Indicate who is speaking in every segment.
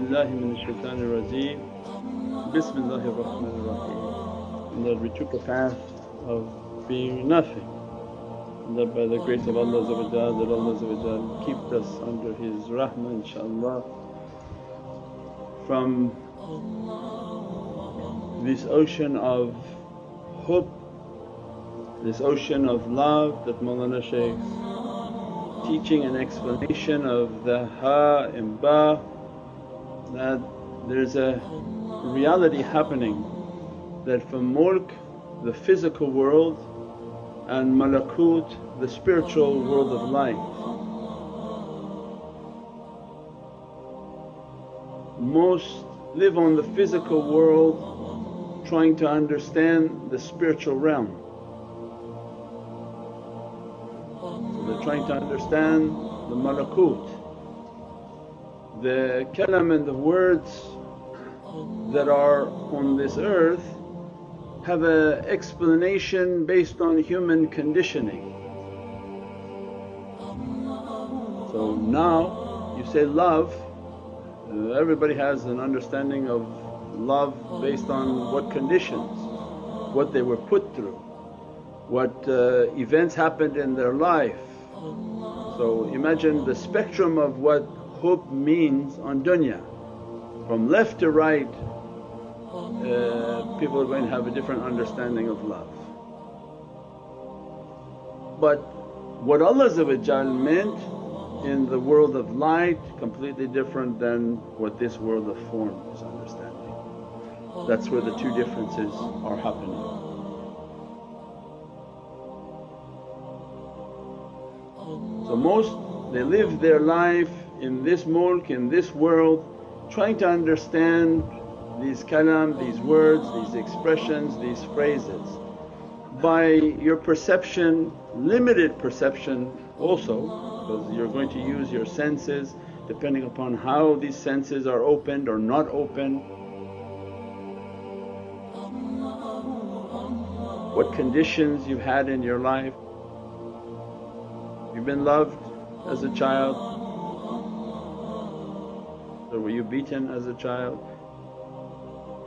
Speaker 1: billahi minash shaitanir rajeem. Bismillahir Rahmanir Rahim. And that we took a path of being nothing, and that by the grace of Allah that Allah kept us under His rahmah inshaAllah from this ocean of hub, this ocean of love that Mawlana Shaykh's teaching and explanation of the ha and ba, that there's a reality happening that from mulk, the physical world, and malakut, the spiritual world of light. Most live on the physical world trying to understand the spiritual realm. So they're trying to understand the malakut, the kalam and the words that are on this earth have an explanation based on human conditioning. So now you say love, everybody has an understanding of love based on what conditions, what they were put through, what events happened in their life. So imagine the spectrum of what hub means on dunya. From left to right people are going to have a different understanding of love. But what Allah meant in the world of light completely different than what this world of form is understanding. That's where the two differences are happening. So most they live their life in this mulk, in this world, trying to understand these kalam, these words, these expressions, these phrases. By your perception, limited perception also, because you're going to use your senses depending upon how these senses are opened or not open. What conditions you've had in your life. You've been loved as a child, or were you beaten as a child?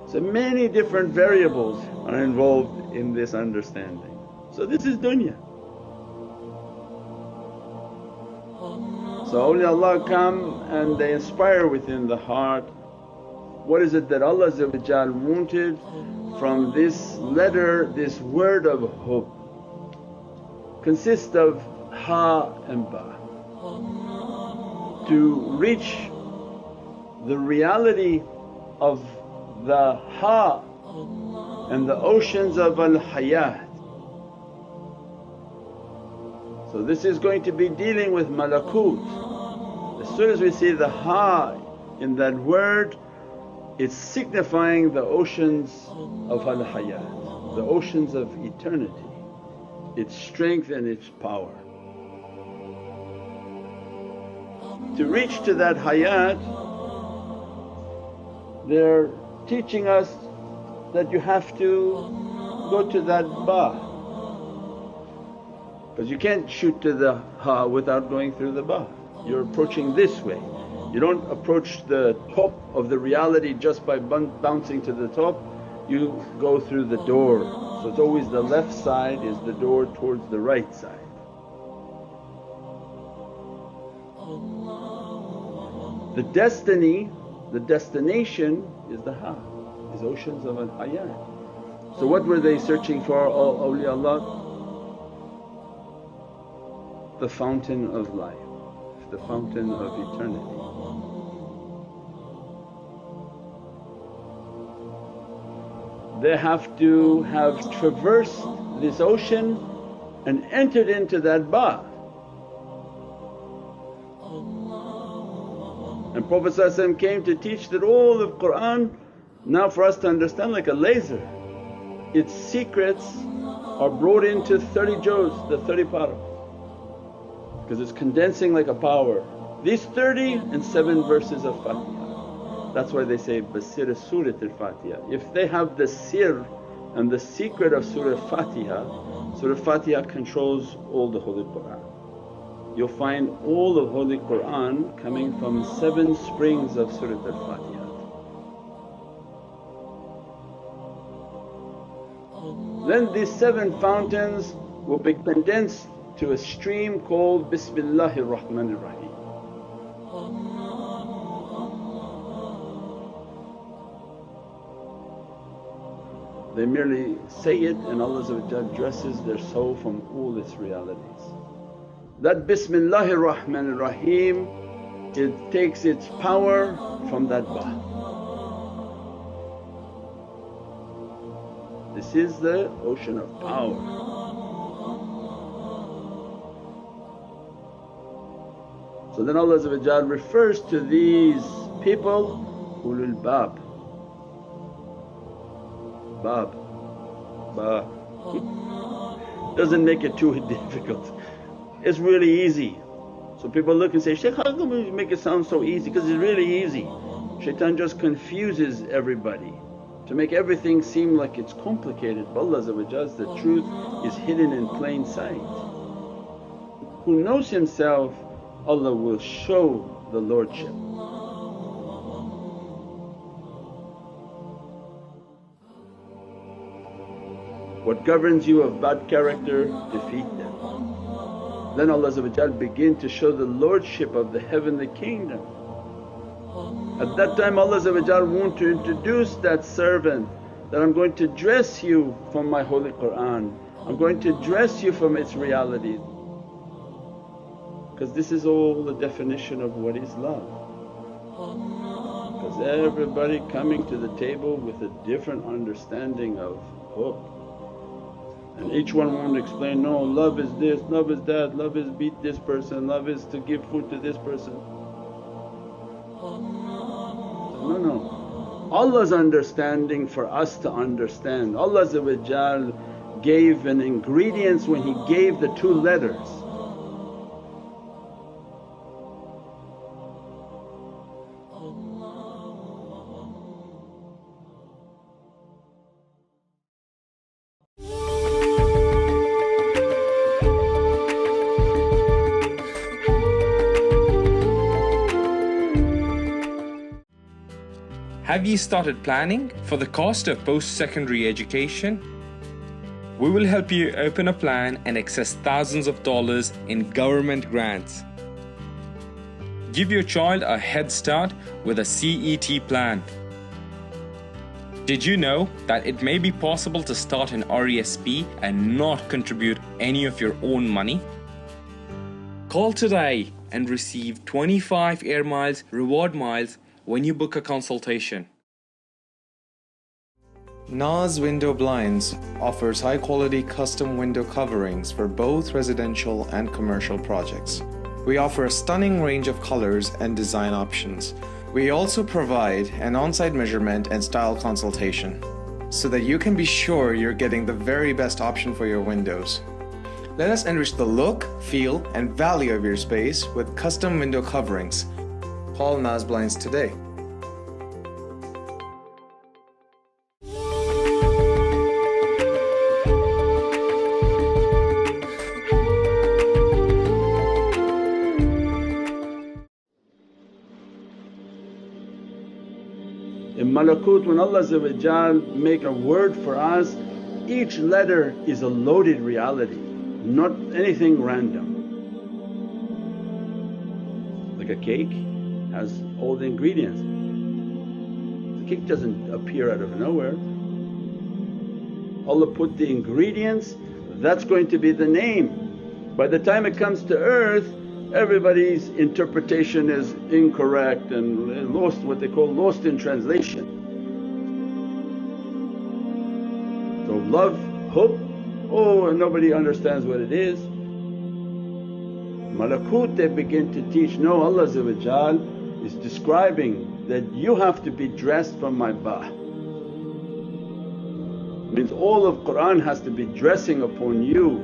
Speaker 1: So many different variables are involved in this understanding. So this is dunya. So awliyaullah come and they inspire within the heart, what is it that Allah wanted from this letter, this word of hub, consists of ha and ba, to reach the reality of the ha and the oceans of al-hayat. So this is going to be dealing with malakut. As soon as we see the ha in that word, it's signifying the oceans of al-hayat, the oceans of eternity, its strength and its power. To reach to that hayat, they're teaching us that you have to go to that ba, because you can't shoot to the ha without going through the ba. You're approaching this way. You don't approach the top of the reality just by bouncing to the top, you go through the door. So it's always the left side is the door towards the right side. The destiny, the destination is the ha, is oceans of al-hayat. So what were they searching for, O awliyaullah? The fountain of life, the fountain of eternity. They have to have traversed this ocean and entered into that ba. And Prophet came to teach that all of Qur'an now for us to understand like a laser, its secrets are brought into 30 juz, the 30 para, because it's condensing like a power. These 30 and 7 verses of Fatiha. That's why they say basir Surat al-Fatiha. If they have the sir and the secret of Surah Fatiha, Surah Fatiha controls all the Holy Qur'an. you'll find all of Holy Qur'an coming from 7 springs of Surah Al-Fatiha. Then these 7 fountains will be condensed to a stream called Bismillahir Rahmanir Rahim. They merely say it and Allah dresses their soul from all its realities. That Bismillahir Rahmanir Rahim, it takes its power from that Ba. This is the ocean of power. So then Allah refers to these people, ulul bab. Bab, ba. Doesn't make it too difficult, it's really easy. So people look and say, Shaykh, how come you make it sound so easy? Because it's really easy. Shaitan just confuses everybody to make everything seem like it's complicated. But Allah the truth is hidden in plain sight. Who knows himself, Allah will show the Lordship. What governs you of bad character, defeat them. Then Allah begin to show the Lordship of the Heavenly Kingdom. At that time Allah want to introduce that servant that I'm going to dress you from my Holy Qur'an, I'm going to dress you from its reality. Because this is all the definition of what is love. Because everybody coming to the table with a different understanding of hook. And each one want to explain, no, love is this, love is that, love is beat this person, love is to give food to this person. No. Allah's understanding for us to understand. Allah gave an ingredients when He gave the 2 letters.
Speaker 2: Have you started planning for the cost of post-secondary education? We will help you open a plan and access thousands of dollars in government grants. Give your child a head start with a CET plan. Did you know that it may be possible to start an RESP and not contribute any of your own money? Call today and receive 25 air miles reward miles when you book a consultation.
Speaker 3: Naz Window Blinds offers high-quality custom window coverings for both residential and commercial projects. We offer a stunning range of colors and design options. We also provide an on-site measurement and style consultation so that you can be sure you're getting the very best option for your windows. Let us enrich the look, feel, and value of your space with custom window coverings. Call Naz Blinds today.
Speaker 1: In Malakut, when Allah make a word for us, each letter is a loaded reality, not anything random. Like a cake has all the ingredients. The cake doesn't appear out of nowhere. Allah put the ingredients, that's going to be the name. By the time it comes to earth, everybody's interpretation is incorrect and lost, what they call lost in translation. So love, hope, and nobody understands what it is. Malakut they begin to teach, no, Allah is describing that you have to be dressed from my ba. Means all of Qur'an has to be dressing upon you,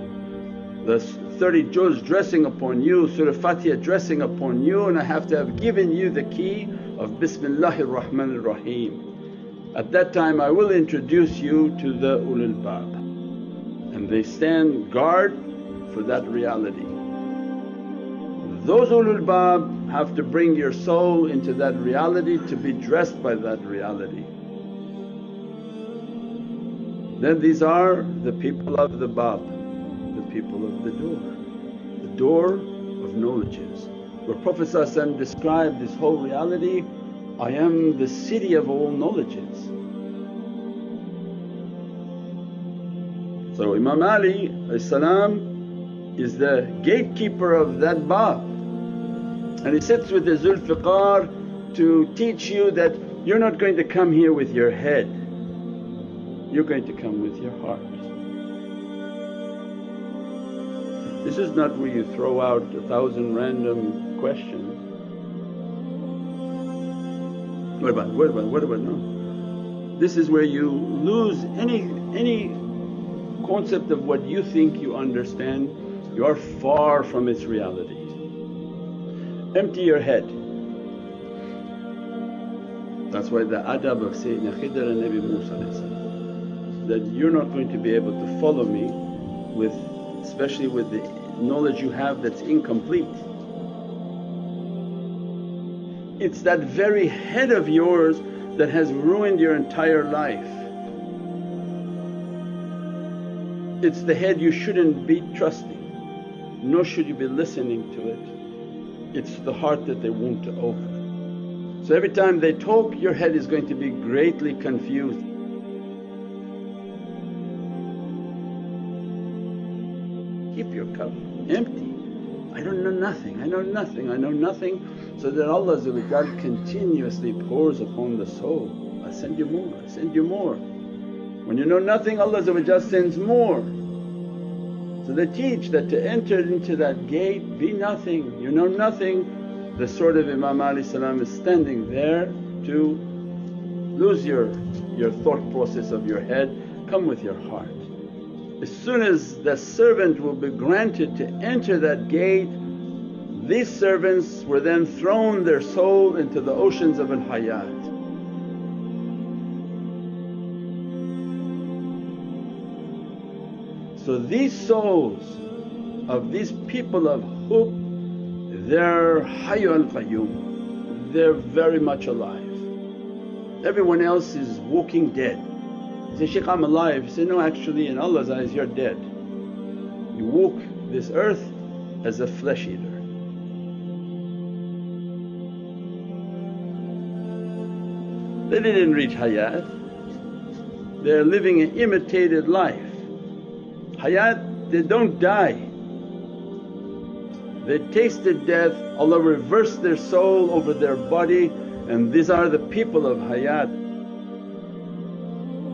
Speaker 1: the 30 juz dressing upon you, Surah Fatiha dressing upon you, and I have to have given you the key of Bismillahir Rahmanir Rahim. At that time I will introduce you to the ulul bab, and they stand guard for that reality. Those ulul bab have to bring your soul into that reality to be dressed by that reality. Then these are the people of the bab, the people of the door of knowledges. Where Prophet described this whole reality, I am the city of all knowledges. So Imam Ali is the gatekeeper of that bab, and he sits with the Zulfiqar to teach you that you're not going to come here with your head, you're going to come with your heart. This is not where you throw out 1,000 random questions. What about? No. This is where you lose any concept of what you think you understand. You are far from its reality. Empty your head. That's why the adab of Sayyidina Khidr and Nabi Musa, that you're not going to be able to follow me with, especially with the knowledge you have that's incomplete. It's that very head of yours that has ruined your entire life. It's the head you shouldn't be trusting, nor should you be listening to it. It's the heart that they want to open. So every time they talk, your head is going to be greatly confused. Keep your cup empty. I don't know nothing, I know nothing, I know nothing, so that Allah continuously pours upon the soul, I send you more, I send you more. When you know nothing, Allah sends more. So they teach that to enter into that gate, be nothing, you know nothing. The sword of Imam Ali is standing there to lose your thought process of your head, come with your heart. As soon as the servant will be granted to enter that gate, these servants were then thrown their soul into the oceans of al-hayat. So these souls of these people of hub, they're hayyu al-qayyum, they're very much alive. Everyone else is walking dead. You say, Shaykh, I'm alive. You say, no, actually in Allah's eyes you're dead. You walk this earth as a flesh eater. They didn't reach hayat, they're living an imitated life. Hayat, they don't die. They tasted death, Allah reversed their soul over their body, and these are the people of hayat.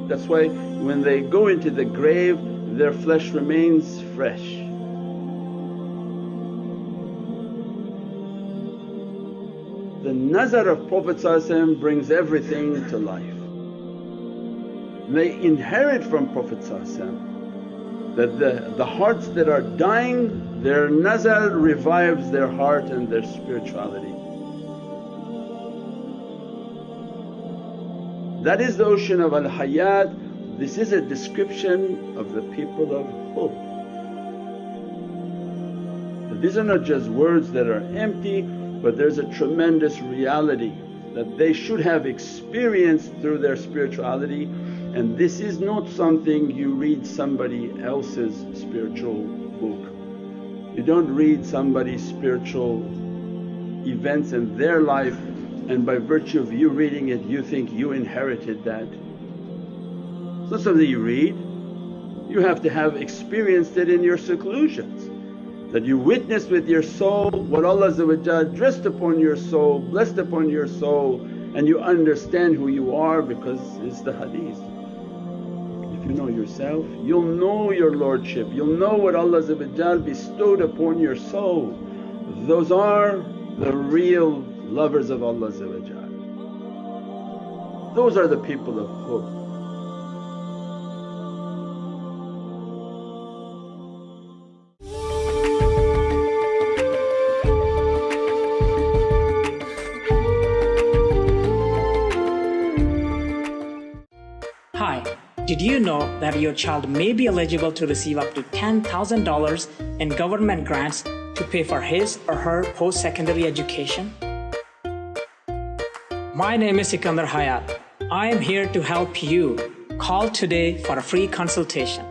Speaker 1: That's why when they go into the grave their flesh remains fresh. The nazar of Prophet brings everything to life. They inherit from Prophet that the hearts that are dying, their nazar revives their heart and their spirituality. That is the ocean of al-hayat. This is a description of the people of hub. These are not just words that are empty, but there's a tremendous reality that they should have experienced through their spirituality, and this is not something you read somebody else's spiritual book. You don't read somebody's spiritual events in their life and by virtue of you reading it you think you inherited that. It's not something you read, you have to have experienced it in your seclusions, that you witness with your soul what Allah dressed upon your soul, blessed upon your soul, and you understand who you are because it's the hadith. If you know yourself, you'll know your lordship, you'll know what Allah bestowed upon your soul. Those are the real lovers of Allah. Those are the people of hub.
Speaker 4: Hi, did you know that your child may be eligible to receive up to $10,000 in government grants to to pay for his or her post-secondary education? My name is Sikandar Hayat. I am here to help you. Call today for a free consultation.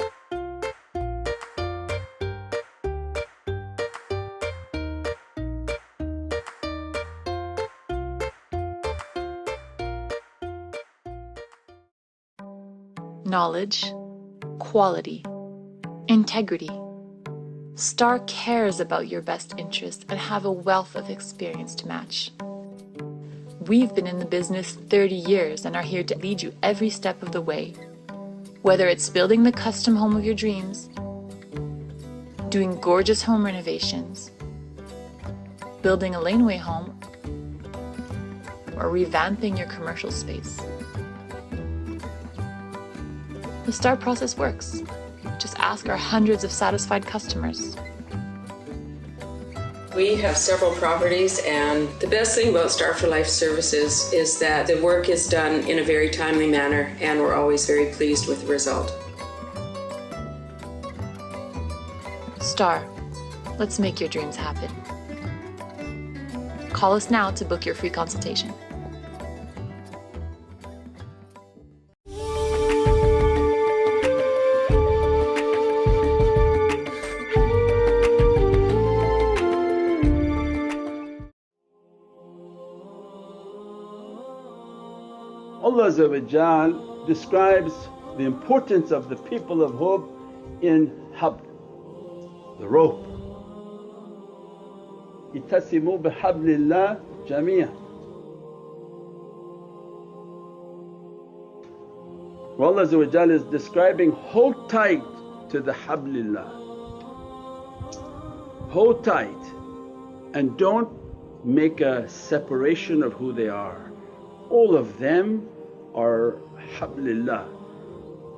Speaker 5: Knowledge, quality, integrity. Star cares about your best interests and have a wealth of experience to match. We've been in the business 30 years and are here to lead you every step of the way. Whether it's building the custom home of your dreams, doing gorgeous home renovations, building a laneway home, or revamping your commercial space. The STAR process works. Just ask our hundreds of satisfied customers.
Speaker 6: We have several properties, and the best thing about Star for Life Services is that the work is done in a very timely manner, and we're always very pleased with the result.
Speaker 5: STAR, let's make your dreams happen. Call us now to book your free consultation.
Speaker 1: Allah Azza wa Jal describes the importance of the people of hope in habl, the rope. Itasimu bihablillah jamia. Allah Azza wa Jal is describing, hold tight to the hablillah, hold tight and don't make a separation of who they are. All of them are hablillah.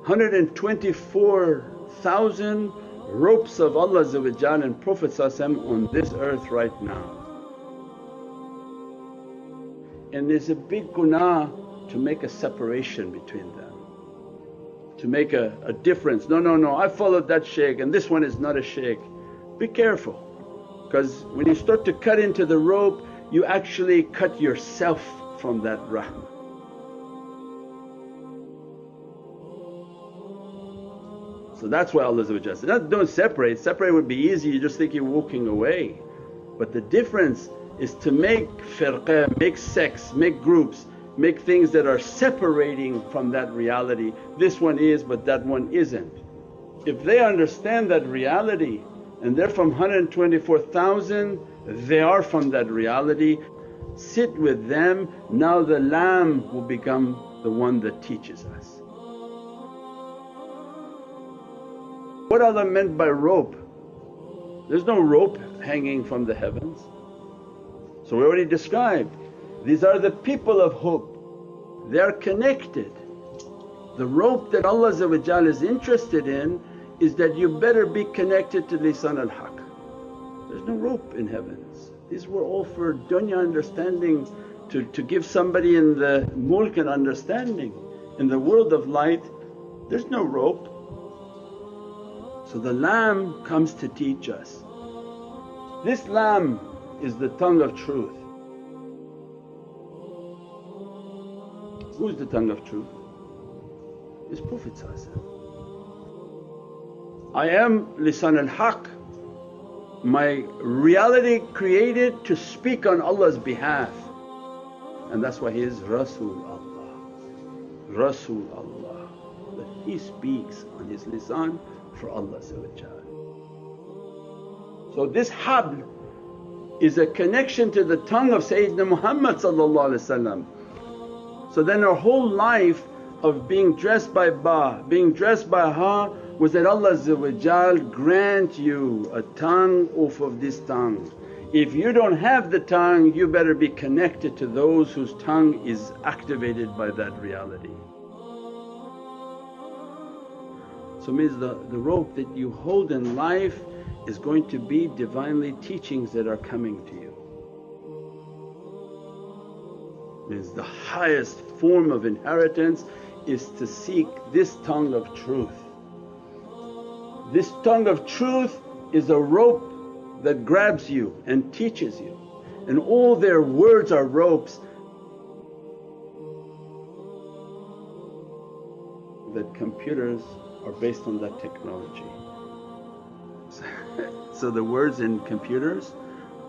Speaker 1: 124,000 ropes of Allah Azza wa Jal and Prophet on this earth right now. And there's a big gunaah to make a separation between them, to make a difference. No, I followed that shaykh and this one is not a shaykh. Be careful, because when you start to cut into the rope you actually cut yourself from that rahmah. So that's why Allah said, don't separate. Separate would be easy, you just think you're walking away. But the difference is to make firqa, make sects, make groups, make things that are separating from that reality. This one is but that one isn't. If they understand that reality and they're from 124,000, they are from that reality. Sit with them, now the lamb will become the one that teaches us. What Allah meant by rope? There's no rope hanging from the heavens. So we already described, these are the people of hope, they are connected. The rope that Allah is interested in is that you better be connected to lisan al-haq. There's no rope in heavens. These were all for dunya understanding, to give somebody in the mulk an understanding. In the world of light there's no rope. So the lamb comes to teach us. This lamb is the tongue of truth. Who's the tongue of truth? It's Prophet. I am lisan al-haq, my reality created to speak on Allah's behalf, and that's why He is Rasul Allah, Rasul Allah, that He speaks on His lisan for Allah. So this habl is a connection to the tongue of Sayyidina Muhammad. So then our whole life of being dressed by ba, being dressed by ha, was that Allah grant you a tongue off of this tongue. If you don't have the tongue, you better be connected to those whose tongue is activated by that reality. So means the rope that you hold in life is going to be Divinely teachings that are coming to you. Means the highest form of inheritance is to seek this tongue of truth. This tongue of truth is a rope that grabs you and teaches you, and all their words are ropes. That computers are based on that technology. So the words in computers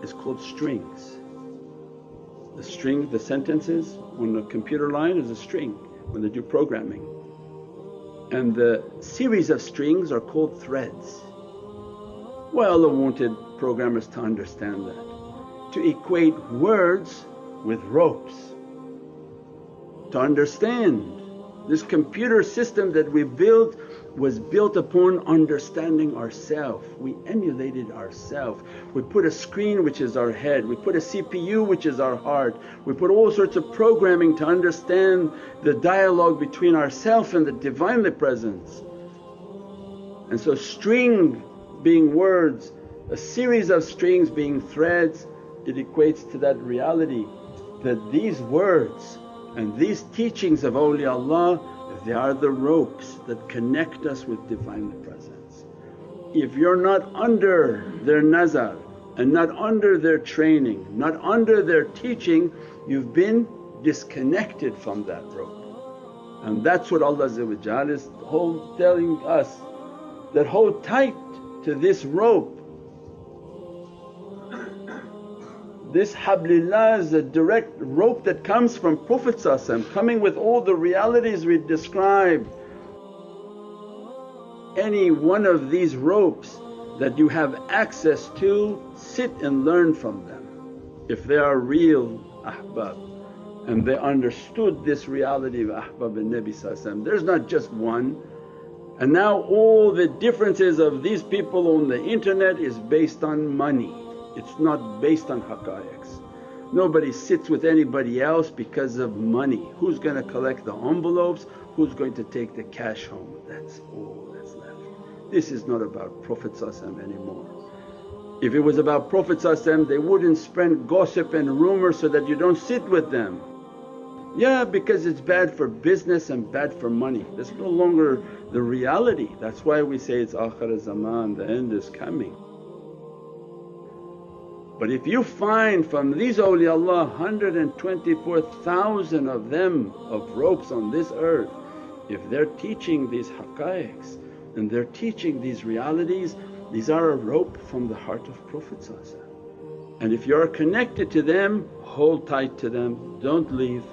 Speaker 1: is called strings. The string, the sentences on a computer line is a string when they do programming, and the series of strings are called threads. Why Allah wanted programmers to understand that, to equate words with ropes, to understand this computer system that we built was built upon understanding ourself. We emulated ourself. We put a screen which is our head, we put a CPU which is our heart, we put all sorts of programming to understand the dialogue between ourself and the Divinely Presence. And so string being words, a series of strings being threads, it equates to that reality that these words and these teachings of awliyaullah, they are the ropes that connect us with Divinely Presence. If you're not under their nazar and not under their training, not under their teaching, you've been disconnected from that rope. And that's what Allah is telling us, that hold tight to this rope. This hablillah is a direct rope that comes from Prophet coming with all the realities we described. Any one of these ropes that you have access to, sit and learn from them. If they are real ahbab and they understood this reality of ahbab and Nabi, there's not just one. And now all the differences of these people on the internet is based on money. It's not based on haqqaiqs. Nobody sits with anybody else because of money. Who's going to collect the envelopes? Who's going to take the cash home? That's all that's left. This is not about Prophet anymore. If it was about Prophet they wouldn't spread gossip and rumour so that you don't sit with them. Yeah, because it's bad for business and bad for money. That's no longer the reality. That's why we say it's akhir zaman, the end is coming. But if you find from these awliyaullah 124,000 of them of ropes on this earth, if they're teaching these haqqaiqs and they're teaching these realities, these are a rope from the heart of Prophet. And if you're connected to them, hold tight to them, don't leave.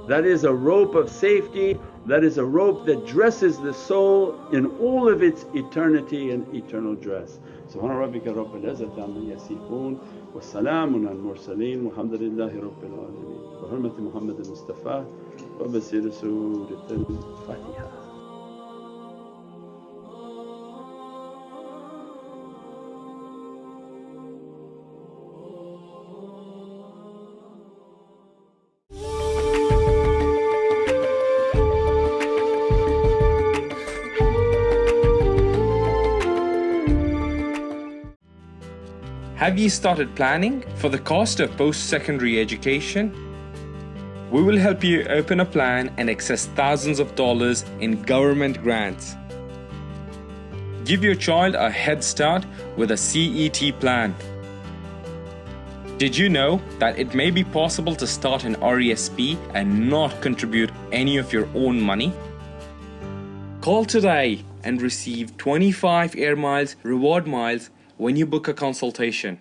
Speaker 1: That is a rope of safety, that is a rope that dresses the soul in all of its eternity and eternal dress. Subhana rabbika rabbil izzati amma yasifoon wa salaamun al mursaleen walhamdulillahi rabbil alameen. Bi hurmati Muhammadan Mustafa wa basir Surat al-Fatiha.
Speaker 2: Have you started planning for the cost of post-secondary education? We will help you open a plan and access thousands of dollars in government grants. Give your child a head start with a CET plan. Did you know that it may be possible to start an RESP and not contribute any of your own money? Call today and receive 25 air miles reward miles when you book a consultation.